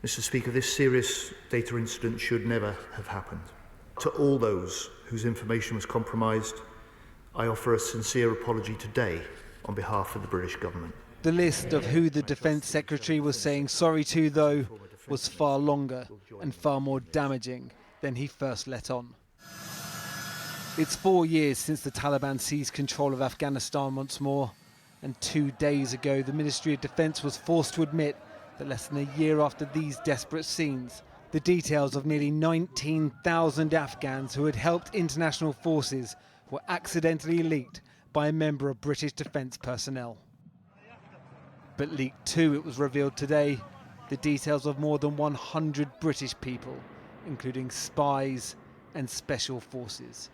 Mr. Speaker, this serious data incident should never have happened. To all those whose information was compromised, I offer a sincere apology today on behalf of the British government. The list of who the Defence Secretary was saying sorry to, though, was far longer and far more damaging than he first let on. It's 4 years since the Taliban seized control of Afghanistan once more, and 2 days ago the Ministry of Defence was forced to admit that less than a year after these desperate scenes, the details of nearly 19,000 Afghans who had helped international forces were accidentally leaked by a member of British defence personnel. But leaked too, it was revealed today, the details of more than 100 British people, including spies and special forces.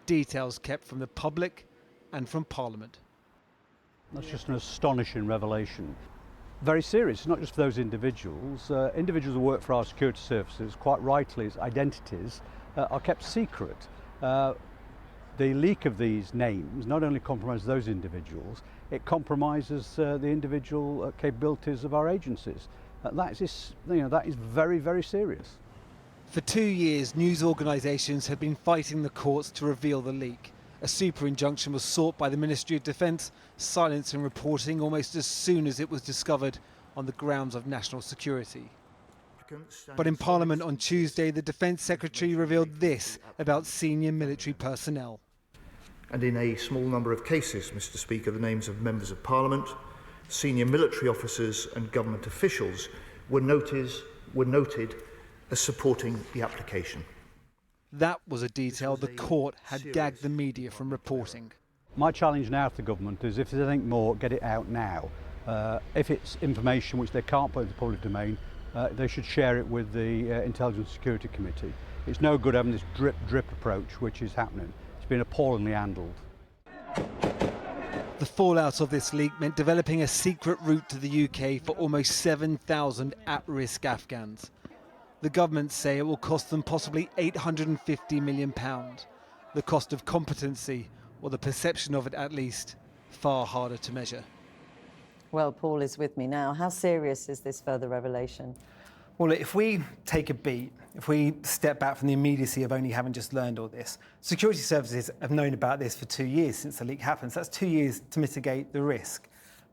Details kept from the public and from Parliament. That's just an astonishing revelation. Very serious, not just for those individuals. Individuals who work for our security services, quite rightly, identities are kept secret. The leak of these names not only compromises those individuals, it compromises the individual capabilities of our agencies. That is very, very serious. For 2 years, news organisations have been fighting the courts to reveal the leak. A super injunction was sought by the Ministry of Defence, silencing reporting almost as soon as it was discovered on the grounds of national security. But in Parliament on Tuesday, the Defence Secretary revealed this about senior military personnel. And in a small number of cases, Mr. Speaker, the names of members of Parliament, senior military officers and government officials were noted as supporting the application. That was a detail the court had gagged the media from reporting. My challenge now to the government is, if there's anything more, get it out now. If it's information which they can't put into the public domain, they should share it with the Intelligence Security Committee. It's no good having this drip approach which is happening. It's been appallingly handled. The fallout of this leak meant developing a secret route to the UK for almost 7,000 at-risk Afghans. The government say it will cost them possibly £850 million. The cost of competency, or the perception of it at least, far harder to measure. Well, Paul is with me now. How serious is this further revelation? Well, if we take a beat, if we step back from the immediacy of only having just learned all this, security services have known about this for 2 years since the leak happened. So that's 2 years to mitigate the risk.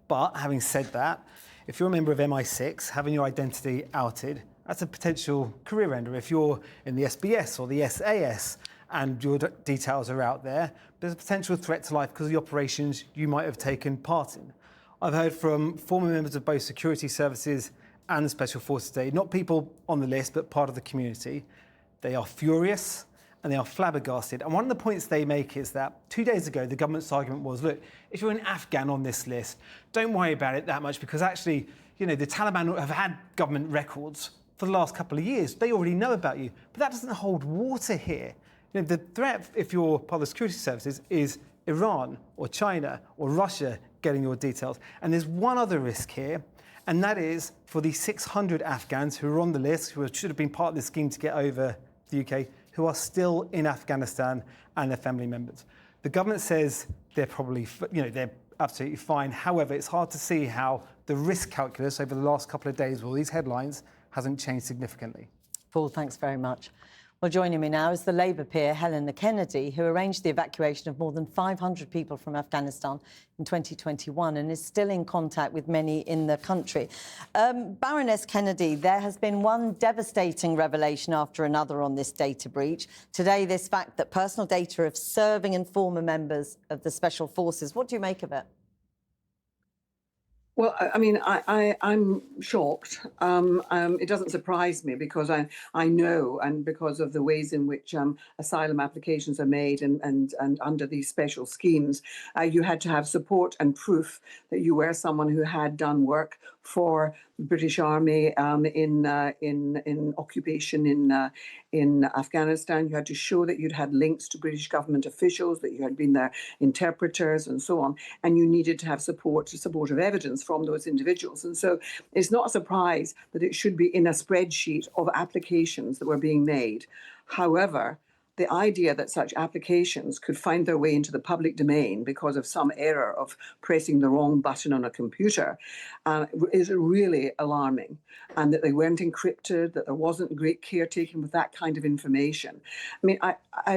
But having said that, if you're a member of MI6, having your identity outed, that's a potential career ender. If you're in the SBS or the SAS and your details are out there, there's a potential threat to life because of the operations you might have taken part in. I've heard from former members of both security services and the Special Forces today, not people on the list, but part of the community. They are furious and they are flabbergasted. And one of the points they make is that 2 days ago, the government's argument was, look, if you're an Afghan on this list, don't worry about it that much because actually, the Taliban have had government records for the last couple of years. They already know about you. But that doesn't hold water here. The threat, if you're part of the security services, is Iran or China or Russia getting your details. And there's one other risk here, and that is for the 600 Afghans who are on the list, who should have been part of the scheme to get over the UK, who are still in Afghanistan and their family members. The government says they're probably, they're absolutely fine. However, it's hard to see how the risk calculus over the last couple of days with all these headlines hasn't changed significantly. Paul, thanks very much. Well, joining me now is the Labour peer, Helen Kennedy, who arranged the evacuation of more than 500 people from Afghanistan in 2021 and is still in contact with many in the country. Baroness Kennedy, there has been one devastating revelation after another on this data breach. Today, this fact that personal data of serving and former members of the Special Forces. What do you make of it? Well, I mean, I'm shocked. It doesn't surprise me because I know, and because of the ways in which asylum applications are made and under these special schemes, you had to have support and proof that you were someone who had done work for the British Army in occupation in Afghanistan. You had to show that you'd had links to British government officials, that you had been their interpreters and so on, and you needed to have supportive evidence from those individuals. And so it's not a surprise that it should be in a spreadsheet of applications that were being made. However, the idea that such applications could find their way into the public domain because of some error of pressing the wrong button on a computer is really alarming, and that they weren't encrypted, that there wasn't great care taken with that kind of information. I mean,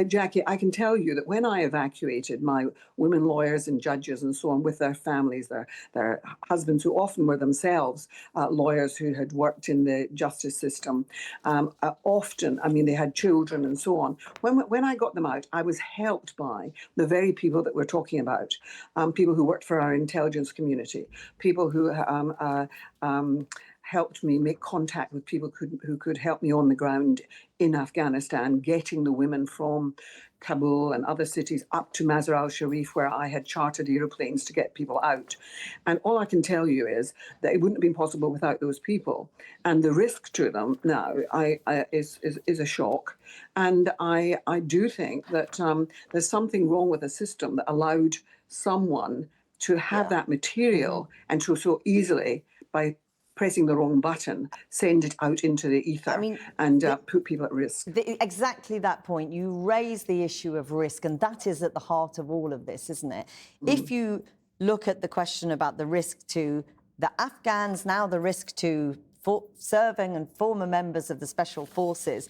Jackie, I can tell you that when I evacuated my women lawyers and judges and so on with their families, their husbands, who often were themselves lawyers who had worked in the justice system, often, I mean, they had children and so on. When I got them out, I was helped by the very people that we're talking about, people who worked for our intelligence community, people who helped me make contact with people who could help me on the ground in Afghanistan, getting the women from Kabul and other cities up to Mazar al-Sharif, where I had chartered aeroplanes to get people out. And all I can tell you is that it wouldn't have been possible without those people. And the risk to them now is a shock. And I do think that there's something wrong with the system that allowed someone to have that material and to so easily, by pressing the wrong button, send it out into the ether and put people at risk. Exactly that point. You raise the issue of risk, and that is at the heart of all of this, isn't it? If you look at the question about the risk to the Afghans, now the risk to serving and former members of the special forces,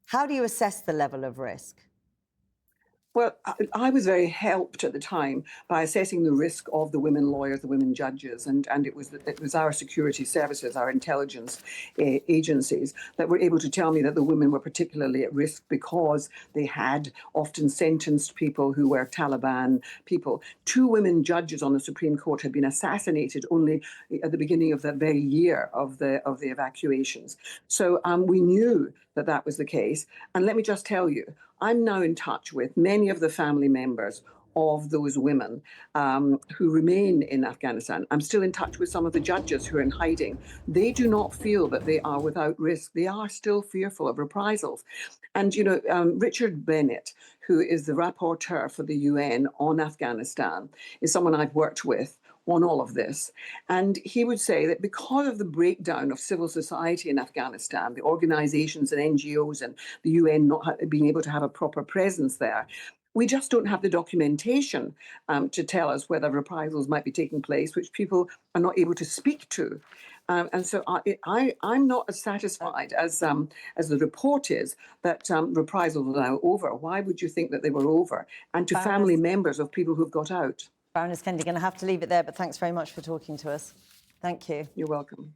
how do you assess the level of risk? Well, I was very helped at the time by assessing the risk of the women lawyers, the women judges, and it was our security services, our intelligence agencies that were able to tell me that the women were particularly at risk because they had often sentenced people who were Taliban people. 2 women judges on the Supreme Court had been assassinated only at the beginning of that very year of the evacuations. So we knew that that was the case. And let me just tell you, I'm now in touch with many of the family members of those women who remain in Afghanistan. I'm still in touch with some of the judges who are in hiding. They do not feel that they are without risk. They are still fearful of reprisals. And, you know, Richard Bennett, who is the rapporteur for the UN on Afghanistan, is someone I've worked with on all of this. And he would say that because of the breakdown of civil society in Afghanistan, the organizations and NGOs and the UN not being able to have a proper presence there, we just don't have the documentation to tell us whether reprisals might be taking place, which people are not able to speak to. And so I'm not as satisfied as the report is that reprisals are now over. Why would you think that they were over? And to family members of people who've got out. Baroness Kennedy, going to have to leave it there, but thanks very much for talking to us. Thank you. You're welcome.